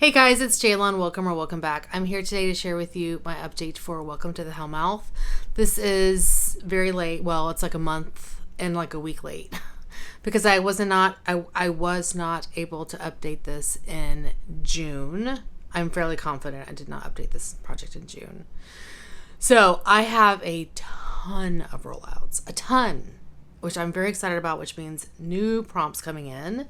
Hey guys, it's Jaylon. Welcome back. I'm here today to share with you my update for Welcome to the Hellmouth. This is very late. Well, it's like a month and like a week late because I was not able to update this in June. I'm fairly confident I did not update this project in June. So I have a ton of rollouts, which I'm very excited about, which means new prompts coming in.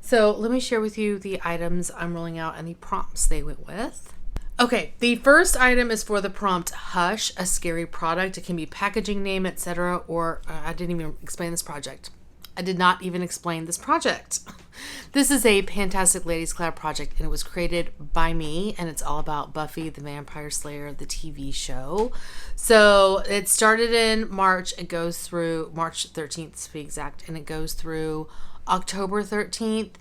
So let me share with you the items I'm rolling out and the prompts they went with. Okay, the first item is for the prompt Hush, a scary product. It can be packaging name, etc. Or I didn't even explain this project. I did not even explain this project. This is a Pantastic Ladies Collab project, and it was created by me, and it's all about Buffy the Vampire Slayer, the TV show. So it started in March. It goes through March 13th to be exact, and it goes through October 13th,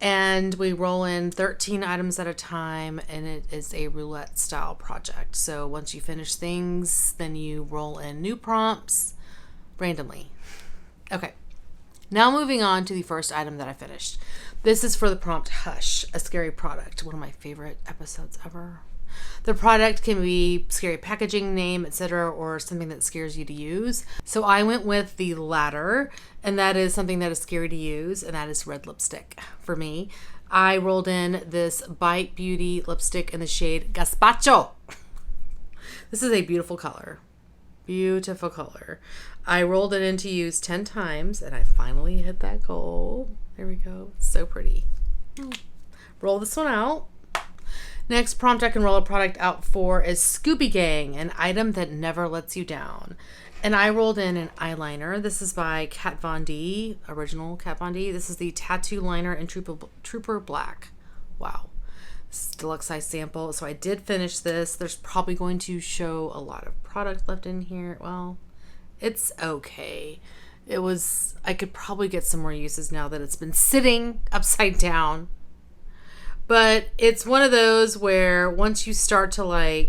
and we roll in 13 items at a time, and it is a roulette style project. So once you finish things, then you roll in new prompts randomly. Okay, now moving on to the first item that I finished. This is for the prompt Hush, a scary product. One of my favorite episodes ever. The product can be scary packaging name, etc., or something that scares you to use. So I went with the latter, and that is something that is scary to use, and that is red lipstick for me. I rolled in this Bite Beauty lipstick in the shade Gazpacho. This is a beautiful color. Beautiful color. I rolled it in to use 10 times, and I finally hit that goal. There we go. It's so pretty. Roll this one out. Next prompt I can roll a product out for is Scooby Gang, an item that never lets you down. And I rolled in an eyeliner. This is by Kat Von D, original Kat Von D. This is the Tattoo Liner in Trooper Black. Wow. This is deluxe size sample. So I did finish this. There's probably going to show a lot of product left in here. Well, it's okay. I could probably get some more uses now that it's been sitting upside down. But it's one of those where once you start to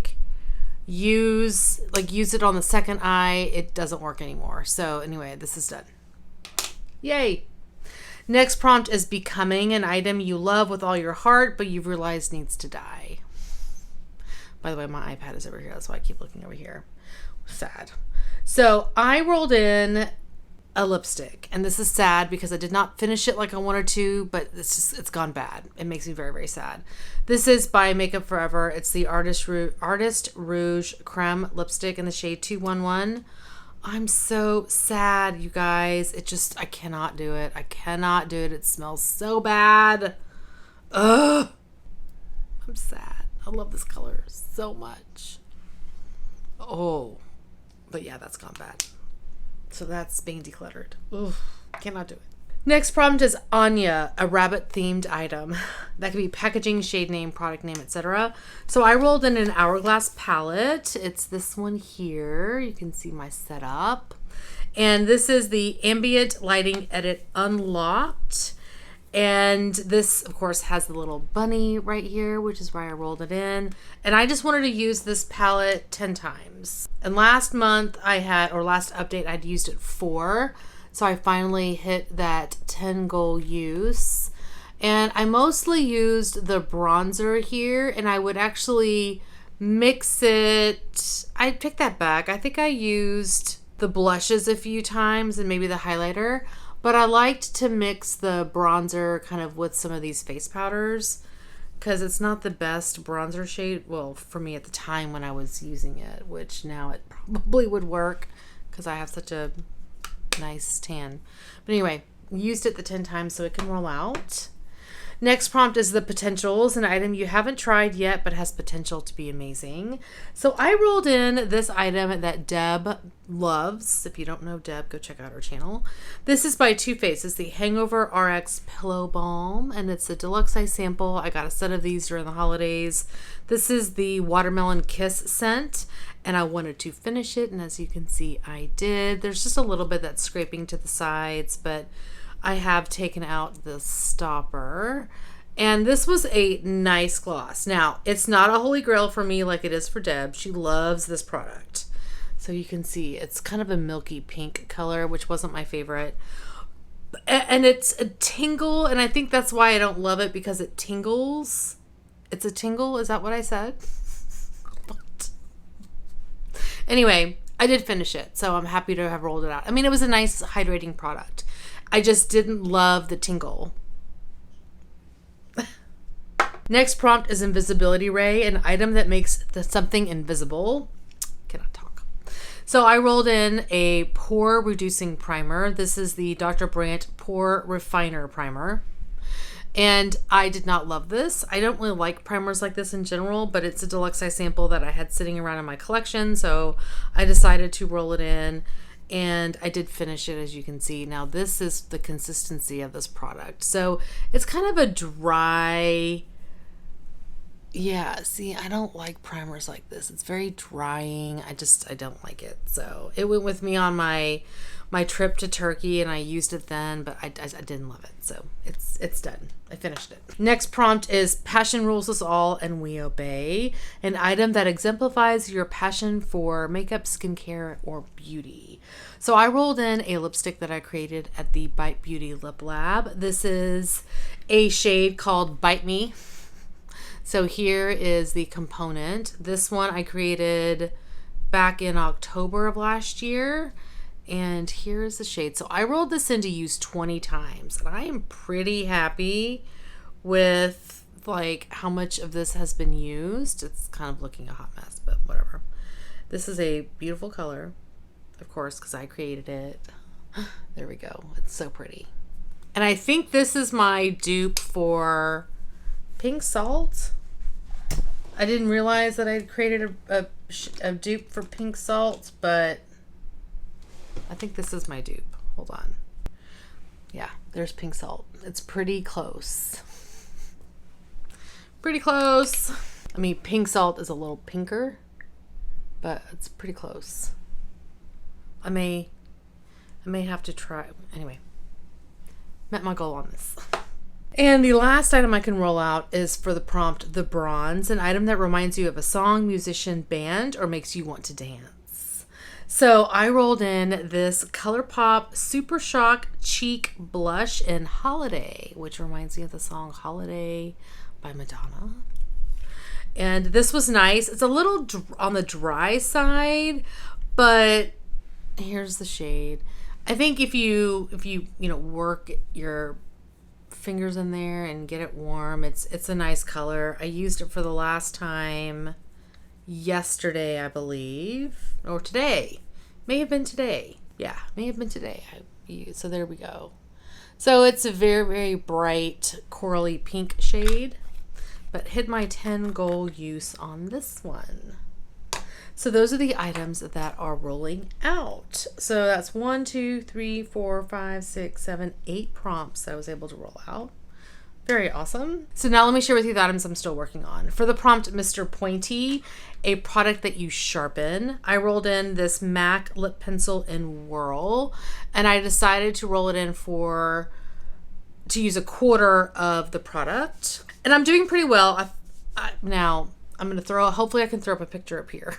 use it on the second eye, it doesn't work anymore. So anyway, this is done. Yay. Next prompt is Becoming, an item you love with all your heart, but you've realized needs to die. By the way, my iPad is over here. That's why I keep looking over here. Sad. So I rolled in a lipstick, and this is sad because I did not finish it like I wanted to, but it's gone bad. It makes me very, very sad. This is by Makeup Forever. It's the Artist Rouge Creme lipstick in the shade 211. I'm so sad, you guys. I cannot do it. I cannot do it. It smells so bad. Ugh. I'm sad. I love this color so much. Oh, but yeah, that's gone bad. So that's being decluttered. Oof, cannot do it. Next prompt is Anya, a rabbit-themed item. That could be packaging, shade name, product name, etc. So I rolled in an Hourglass palette. It's this one here. You can see my setup. And this is the Ambient Lighting Edit Unlocked. And this, of course, has the little bunny right here, which is why I rolled it in. And I just wanted to use this palette 10 times. And last update, I'd used it 4. So I finally hit that 10 goal use. And I mostly used the bronzer here, and I would actually mix it. I take that back. I think I used the blushes a few times and maybe the highlighter. But I liked to mix the bronzer kind of with some of these face powders because it's not the best bronzer shade. Well, for me at the time when I was using it, which now it probably would work because I have such a nice tan. But anyway, used it the 10 times so it can roll out. Next prompt is the Potentials, an item you haven't tried yet but has potential to be amazing. So I rolled in this item that Deb loves. If you don't know Deb, go check out her channel. This is by Too Faced. It's the Hangover RX Pillow Balm, and it's a deluxe size sample. I got a set of these during the holidays. This is the Watermelon Kiss scent, and I wanted to finish it, and as you can see, I did. There's just a little bit that's scraping to the sides, but I have taken out the stopper, and this was a nice gloss. Now, it's not a holy grail for me like it is for Deb. She loves this product. So you can see it's kind of a milky pink color, which wasn't my favorite. And it's a tingle, and I think that's why I don't love it, because it tingles. It's a tingle. Is that what I said? Anyway, I did finish it, so I'm happy to have rolled it out. I mean, it was a nice hydrating product. I just didn't love the tingle. Next prompt is Invisibility Ray, an item that makes something invisible. Cannot talk. So I rolled in a pore reducing primer. This is the Dr. Brandt Pore Refiner Primer. And I did not love this. I don't really like primers like this in general, but it's a deluxe size sample that I had sitting around in my collection. So I decided to roll it in, and I did finish it, as you can see. Now this is the consistency of this product. So it's kind of a dry, yeah, see, I don't like primers like this. It's very drying. I don't like it. So it went with me on my trip to Turkey, and I used it then, but I didn't love it. So it's done. I finished it. Next prompt is Passion Rules Us All and We Obey, an item that exemplifies your passion for makeup, skincare, or beauty. So I rolled in a lipstick that I created at the Bite Beauty Lip Lab. This is a shade called Bite Me. So here is the component. This one I created back in October of last year. And here's the shade. So I rolled this in to use 20 times. And I am pretty happy with like how much of this has been used. It's kind of looking a hot mess, but whatever. This is a beautiful color, of course, because I created it. There we go. It's so pretty. And I think this is my dupe for Pink Salt. I didn't realize that I had created a dupe for Pink Salt, but I think this is my dupe. Hold on. Yeah, there's Pink Salt. It's pretty close. Pretty close. I mean, Pink Salt is a little pinker, but it's pretty close. I may have to try. Anyway, met my goal on this. And the last item I can roll out is for the prompt, The Bronze, an item that reminds you of a song, musician, band, or makes you want to dance. So I rolled in this ColourPop Super Shock Cheek Blush in Holiday, which reminds me of the song Holiday by Madonna. And this was nice. It's a little on the dry side, but here's the shade. I think if you work your fingers in there and get it warm, it's a nice color. I used it for the last time yesterday, I believe, or today. May have been today. Yeah, may have been today. So there we go. So it's a very, very bright corally pink shade, but hit my 10 goal use on this one. So those are the items that are rolling out. So that's 1, 2, 3, 4, 5, 6, 7, 8 prompts that I was able to roll out. Very awesome. So now let me share with you the items I'm still working on. For the prompt, Mr. Pointy, a product that you sharpen, I rolled in this MAC lip pencil in Whirl, and I decided to roll it in to use a quarter of the product. And I'm doing pretty well. Now I'm going to hopefully I can throw up a picture up here.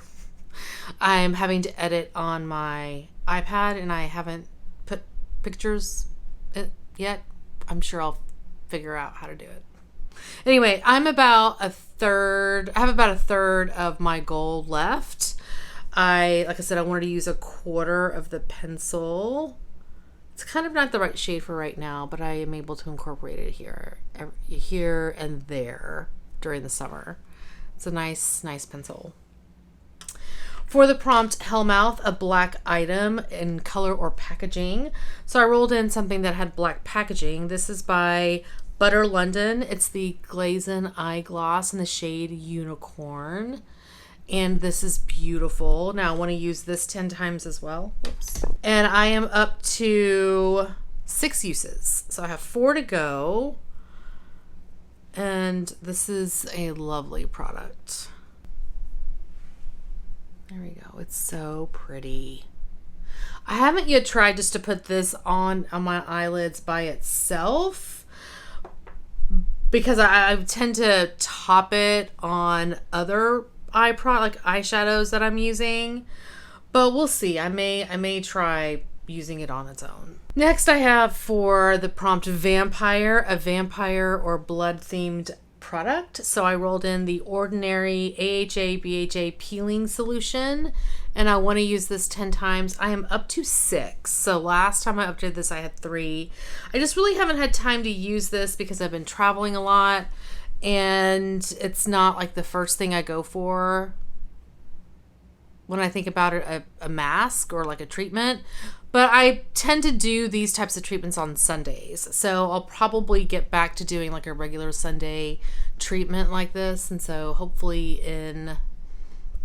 I'm having to edit on my iPad, and I haven't put pictures yet. I'm sure I'll figure out how to do it. Anyway, I have about a third of my goal left. Like I said, I wanted to use a quarter of the pencil. It's kind of not the right shade for right now, but I am able to incorporate it here and there during the summer. It's a nice pencil. For the prompt, Hellmouth, a black item in color or packaging. So I rolled in something that had black packaging. This is by Butter London. It's the Glazen Eye Gloss in the shade Unicorn. And this is beautiful. Now I want to use this 10 times as well. Oops. And I am up to 6 uses. So I have 4 to go. And this is a lovely product. There we go. It's so pretty. I haven't yet tried just to put this on my eyelids by itself, because I tend to top it on other eyeshadows that I'm using, but we'll see. I may try using it on its own. Next I have for the prompt Vampire, a vampire or blood themed product. So I rolled in the Ordinary AHA BHA peeling solution, and I want to use this 10 times. I am up to 6. So last time I updated this, I had 3. I just really haven't had time to use this because I've been traveling a lot, and it's not like the first thing I go for when I think about it, a mask or like a treatment. But I tend to do these types of treatments on Sundays. So I'll probably get back to doing like a regular Sunday treatment like this. And so hopefully in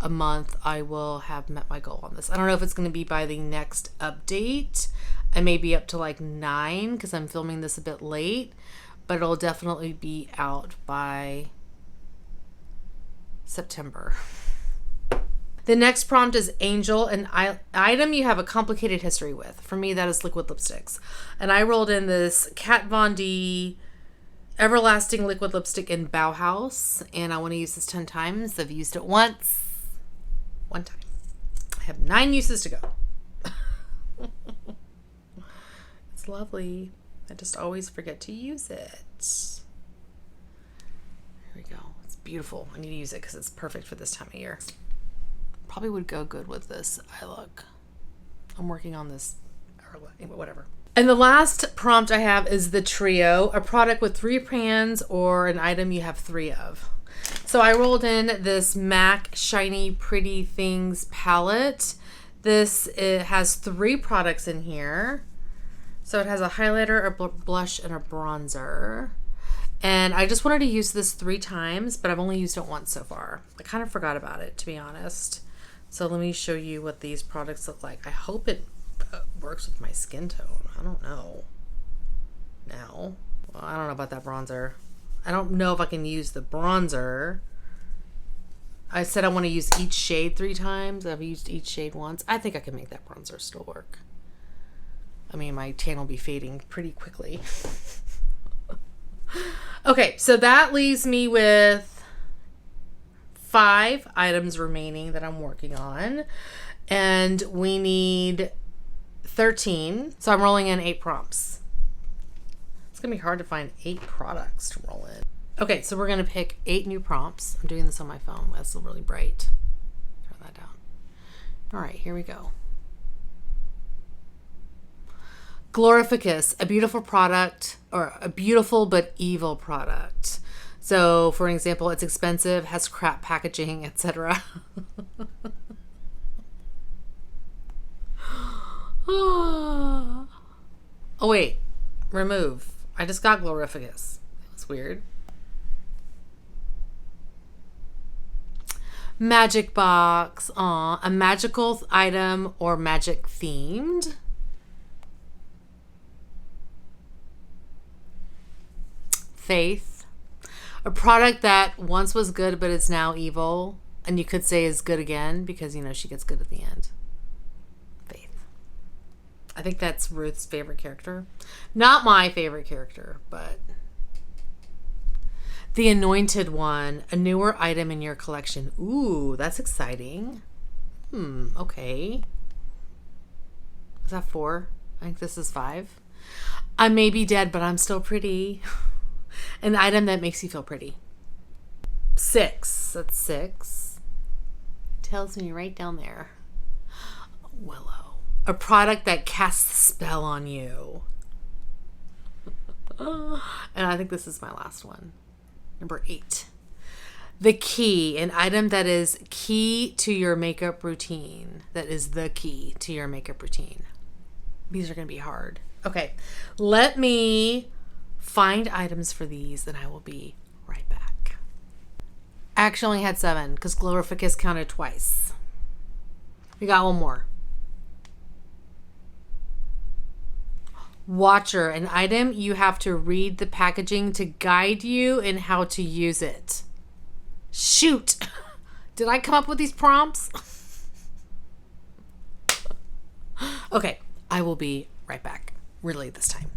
a month, I will have met my goal on this. I don't know if it's going to be by the next update. I may be up to like 9 because I'm filming this a bit late. But it'll definitely be out by September. The next prompt is Angel, an item you have a complicated history with. For me, that is liquid lipsticks. And I rolled in this Kat Von D Everlasting Liquid Lipstick in Bauhaus. And I want to use this 10 times. I've used it once. One time. I have 9 uses to go. It's lovely. I just always forget to use it. Here we go. It's beautiful. I need to use it because it's perfect for this time of year. Probably would go good with this eye look. I'm working on this, or whatever. And the last prompt I have is the Trio, a product with 3 pans or an item you have 3 of. So I rolled in this MAC Shiny Pretty Things palette. It has 3 products in here. So it has a highlighter, a blush, and a bronzer. And I just wanted to use this 3 times, but I've only used it once so far. I kind of forgot about it, to be honest. So let me show you what these products look like. I hope it works with my skin tone. I don't know. Now, well, I don't know about that bronzer. I don't know if I can use the bronzer. I said I want to use each shade 3 times. I've used each shade once. I think I can make that bronzer still work. I mean, my tan will be fading pretty quickly. Okay, so that leaves me with 5 items remaining that I'm working on. And we need 13. So I'm rolling in 8 prompts. It's going to be hard to find 8 products to roll in. Okay, so we're going to pick 8 new prompts. I'm doing this on my phone. That's really bright. Turn that down. All right, here we go. Glorificus, a beautiful product, or a beautiful but evil product. So, for example, it's expensive, has crap packaging, etc. Oh, wait. Remove. I just got Glorificus. That's weird. Magic box. Aw, a magical item or magic themed. Faith. A product that once was good but is now evil, and you could say is good again because, you know, she gets good at the end. Faith. I think that's Ruth's favorite character. Not my favorite character, but the Anointed One, a newer item in your collection. Ooh, that's exciting. Okay. Is that 4? I think this is 5. I may be dead, but I'm still pretty. An item that makes you feel pretty. 6. That's 6. It tells me right down there. Willow. A product that casts a spell on you. And I think this is my last one. Number 8. The Key. An item that is key to your makeup routine. That is the key to your makeup routine. These are going to be hard. Okay. Let me find items for these, and I will be right back. I actually only had 7 because Glorificus counted twice. We got one more. Watcher, an item you have to read the packaging to guide you in how to use it. Shoot! Did I come up with these prompts? Okay, I will be right back. Really this time.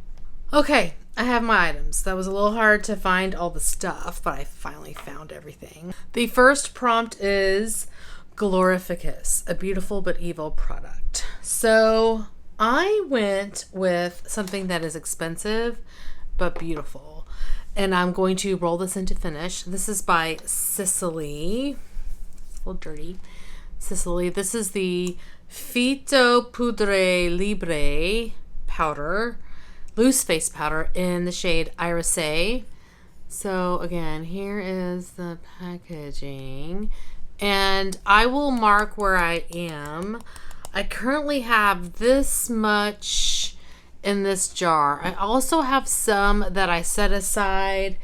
Okay, I have my items. That was a little hard to find all the stuff, but I finally found everything. The first prompt is Glorificus, a beautiful but evil product. So I went with something that is expensive but beautiful. And I'm going to roll this into finish. This is by Sicily. It's a little dirty. Sicily. This is the Fito Poudre Libre powder, loose face powder in the shade Irisé. So again, here is the packaging. And I will mark where I am. I currently have this much in this jar. I also have some that I set aside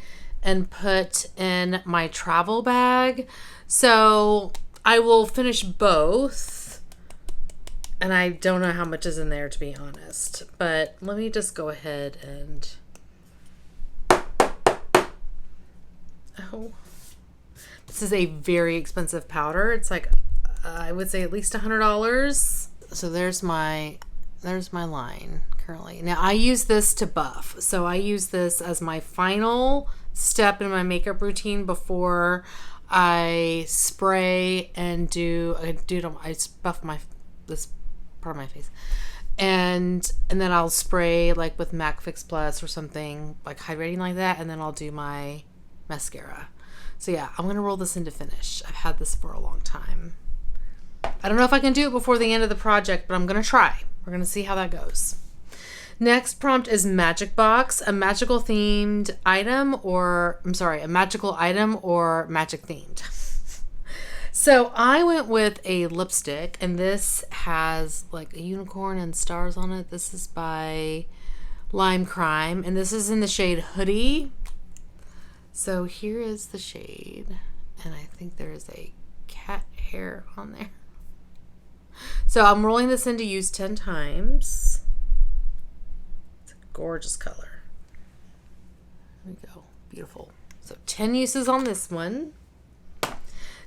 and put in my travel bag. So I will finish both. And I don't know how much is in there, to be honest. But let me just go ahead and... Oh. This is a very expensive powder. It's like, I would say at least $100. So there's my line currently. Now I use this to buff. So I use this as my final step in my makeup routine before I spray and I buff this part of my face. And then I'll spray like with MAC Fix Plus or something like hydrating like that. And then I'll do my mascara. So yeah, I'm going to roll this into finish. I've had this for a long time. I don't know if I can do it before the end of the project, but I'm going to try. We're going to see how that goes. Next prompt is Magic Box, a magical themed item or, a magical item or magic themed. So I went with a lipstick, and this has like a unicorn and stars on it. This is by Lime Crime, and this is in the shade Hoodie. So here is the shade, and I think there is a cat hair on there. So I'm rolling this in to use 10 times. It's a gorgeous color. There we go. Beautiful. So 10 uses on this one.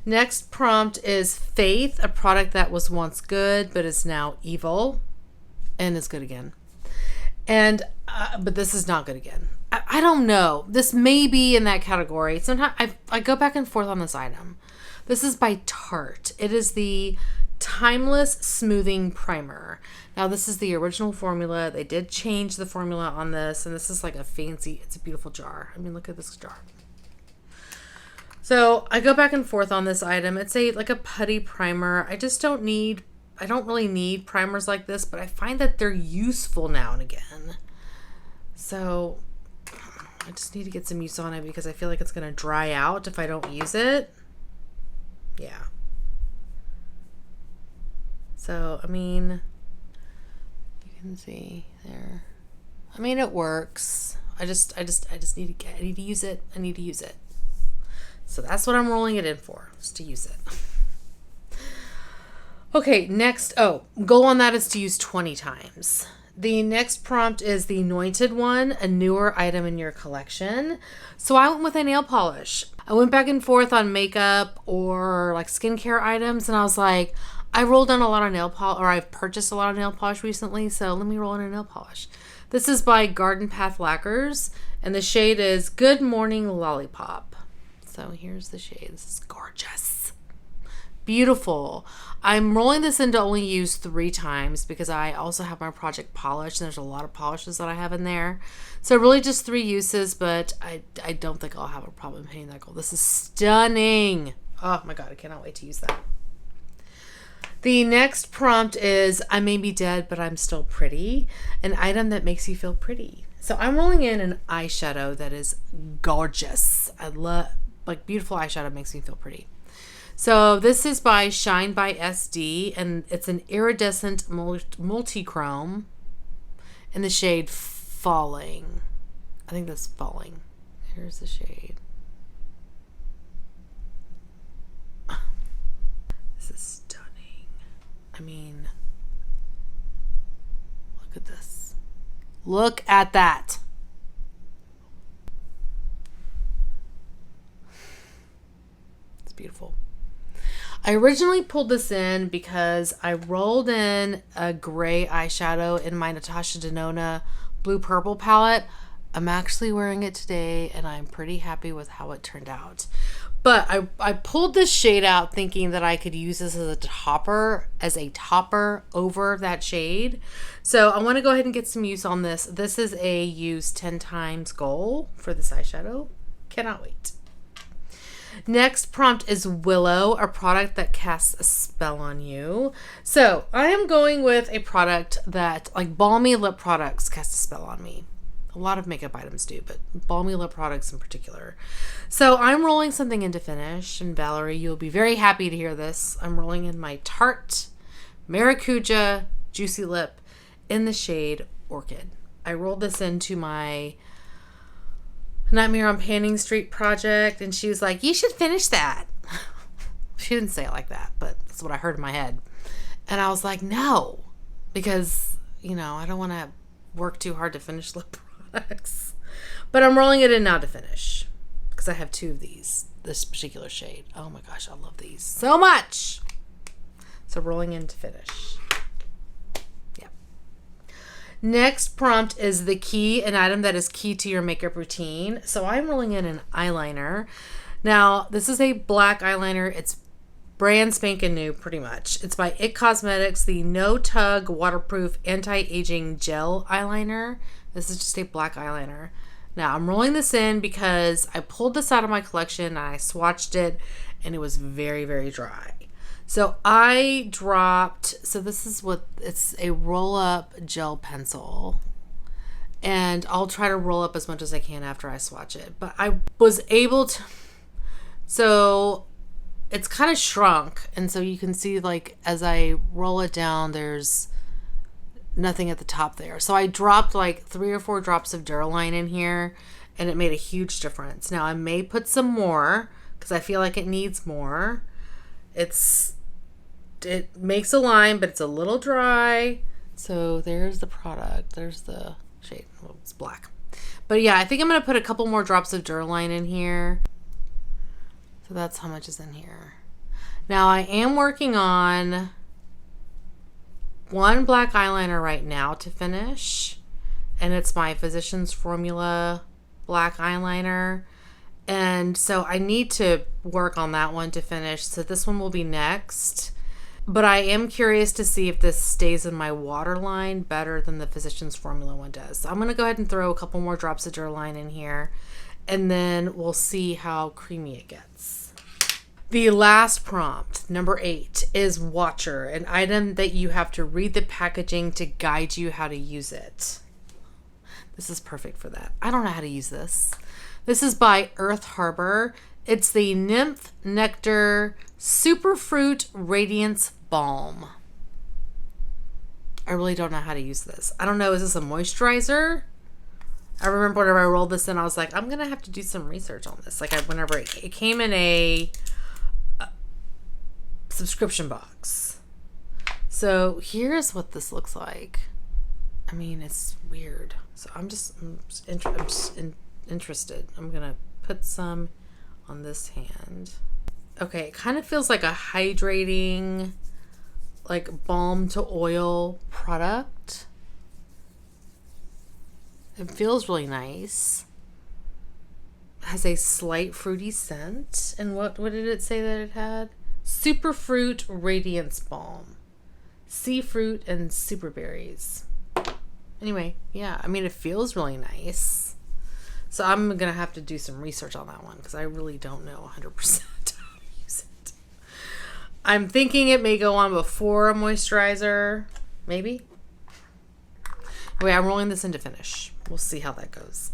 Next prompt is Faith, a product that was once good but is now evil, and is good again. And but this is not good again. I don't know. This may be in that category. Sometimes I go back and forth on this item. This is by Tarte. It is the Timeless Smoothing Primer. Now this is the original formula. They did change the formula on this, and this is like it's a beautiful jar. I mean, look at this jar. So I go back and forth on this item. It's like a putty primer. I don't really need primers like this, but I find that they're useful now and again. So I just need to get some use on it because I feel like it's going to dry out if I don't use it. Yeah. So, I mean, you can see there. I mean, it works. I just need to use it. I need to use it. So that's what I'm rolling it in for, is to use it. Okay, next. Goal on that is to use 20 times. The next prompt is the Anointed One, a newer item in your collection. So I went with a nail polish. I went back and forth on makeup or like skincare items, and I was like, I rolled in a lot of nail polish, or I've purchased a lot of nail polish recently, so let me roll in a nail polish. This is by Garden Path Lacquers, and the shade is Good Morning Lollipop. So here's the shade. This is gorgeous. Beautiful. I'm rolling this in to only use 3 times because I also have my project polish, and there's a lot of polishes that I have in there. So really just 3 uses, but I don't think I'll have a problem hitting that goal. This is stunning. Oh my God, I cannot wait to use that. The next prompt is I may be dead, but I'm still pretty. An item that makes you feel pretty. So I'm rolling in an eyeshadow that is gorgeous. I love, beautiful eyeshadow makes me feel pretty. So this is by Shine by SD, and it's an iridescent multi-chrome in the shade Falling. I think that's Falling. Here's the shade. This is stunning. I mean, look at this. Look at that. It's beautiful. I originally pulled this in because I rolled in a gray eyeshadow in my Natasha Denona Blue Purple palette. I'm actually wearing it today, and I'm pretty happy with how it turned out. But I pulled this shade out thinking that I could use this as a topper over that shade. So I want to go ahead and get some use on this. This is a use 10 times goal for this eyeshadow. Cannot wait. Next prompt is Willow, a product that casts a spell on you. So I am going with a product that, like, balmy lip products cast a spell on me. A lot of makeup items do, but balmy lip products in particular. So I'm rolling something in to finish, and Valerie, you'll be very happy to hear this. I'm rolling in my Tarte Maracuja Juicy Lip in the shade Orchid. I rolled this into my Nightmare on Panning Street project, and she was like, you should finish that. She didn't say it like that, but that's what I heard in my head. And I was like, no, because, you know, I don't want to work too hard to finish lip products. But I'm rolling it in now to finish because I have 2 of these, this particular shade. Oh my gosh, I love these so much. So rolling in to finish. Yep. Next prompt is the key, an item that is key to your makeup routine. So I'm rolling in an eyeliner. Now, this is a black eyeliner. It's brand spanking new, pretty much. It's by IT Cosmetics, the No Tug Waterproof Anti-Aging Gel Eyeliner. This is just a black eyeliner. Now, I'm rolling this in because I pulled this out of my collection and I swatched it, and it was very, very dry. So I dropped, so this is what, it's a roll-up gel pencil. And I'll try to roll up as much as I can after I swatch it. But I was able to, so it's kind of shrunk, and so you can see, like, as I roll it down, there's nothing at the top there. So I dropped like 3 or 4 drops of Duraline in here, and it made a huge difference. Now I may put some more because I feel like it needs more. It makes a line, but it's a little dry. So there's the product. There's the shade. Well, it's black. But yeah, I think I'm going to put a couple more drops of Duraline in here. So that's how much is in here. Now I am working on one black eyeliner right now to finish, and it's my Physicians Formula black eyeliner, and so I need to work on that one to finish. So this one will be next, but I am curious to see if this stays in my waterline better than the Physicians Formula one does. So I'm going to go ahead and throw a couple more drops of Duraline in here, and then we'll see how creamy it gets. The last prompt, number 8, is Watcher, an item that you have to read the packaging to guide you how to use it. This is perfect for that. I don't know how to use this. This is by Earth Harbor. It's the Nymph Nectar Superfruit Radiance Balm. I really don't know how to use this. I don't know, is this a moisturizer? I remember whenever I rolled this in, I was like, I'm going to have to do some research on this. Like, whenever it came in a subscription box. So here's what this looks like. I mean, it's weird. So I'm just interested. I'm gonna put some on this hand. Okay, it kind of feels like a hydrating, like balm to oil product. It feels really nice. It has a slight fruity scent. And what did it say that it had? Superfruit Radiance Balm. Sea fruit and super berries. Anyway, yeah, I mean, it feels really nice. So I'm going to have to do some research on that one because I really don't know 100% how to use it. I'm thinking it may go on before a moisturizer. Maybe. Anyway, I'm rolling this in to finish. We'll see how that goes.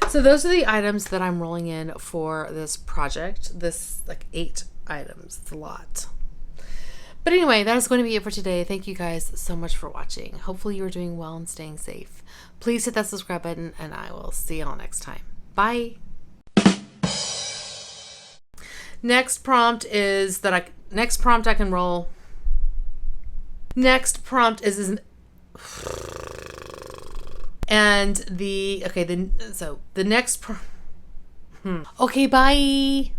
So those are the items that I'm rolling in for this project. This, like, 8 items. It's a lot. But anyway, that is going to be it for today. Thank you guys so much for watching. Hopefully you are doing well and staying safe. Please hit that subscribe button, and I will see y'all next time. Bye. Next prompt is that next prompt I can roll. Next prompt is and the, okay, so the next okay, bye.